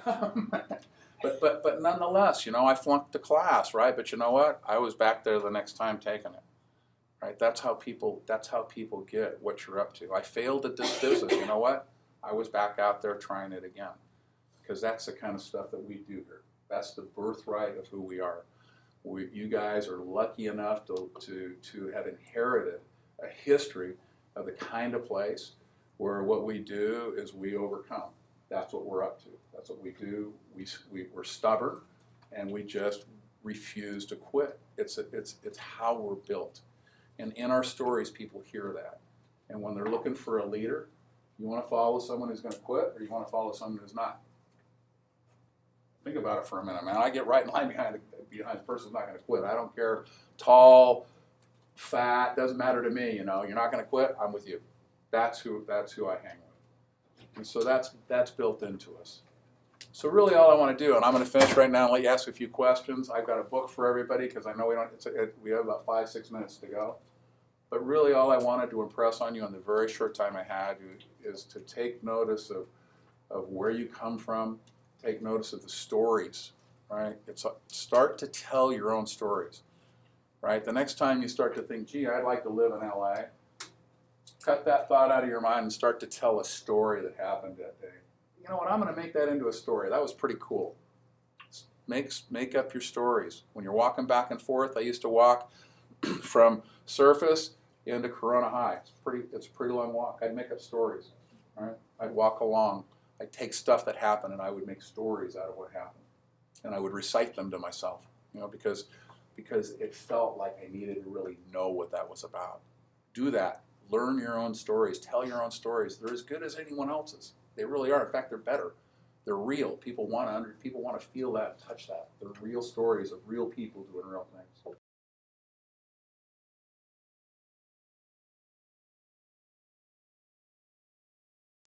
But nonetheless, I flunked the class, right? But you know what? I was back there the next time taking it, right? That's how people get what you're up to. I failed at this business. You know what? I was back out there trying it again, because that's the kind of stuff that we do here. That's the birthright of who we are. You guys are lucky enough to have inherited a history of the kind of place where what we do is we overcome. That's what we're up to. That's what we do. We're stubborn, and we just refuse to quit. It's how we're built. And in our stories, people hear that. And when they're looking for a leader, you want to follow someone who's going to quit, or you want to follow someone who's not? Think about it for a minute, man. I get right in line behind the person who's not going to quit. I don't care, tall, fat, doesn't matter to me. You're not going to quit. I'm with you. That's who I hang with. And so that's built into us. So really, all I want to do, and I'm going to finish right now and let you ask a few questions. I've got a book for everybody because I know we have about 5-6 minutes to go. But really, all I wanted to impress on you in the very short time I had is to take notice of where you come from. Take notice of the stories, right? Start to tell your own stories, right? The next time you start to think, gee, I'd like to live in LA, cut that thought out of your mind and start to tell a story that happened that day. You know what, I'm going to make that into a story. That was pretty cool. Make up your stories. When you're walking back and forth, I used to walk from Surface into Corona High. It's a pretty long walk. I'd make up stories, right? I'd walk along. I'd take stuff that happened and I would make stories out of what happened. And I would recite them to myself, because it felt like I needed to really know what that was about. Do that. Learn your own stories. Tell your own stories. They're as good as anyone else's. They really are. In fact, they're better. They're real. People want to feel that, touch that. They're real stories of real people doing real things.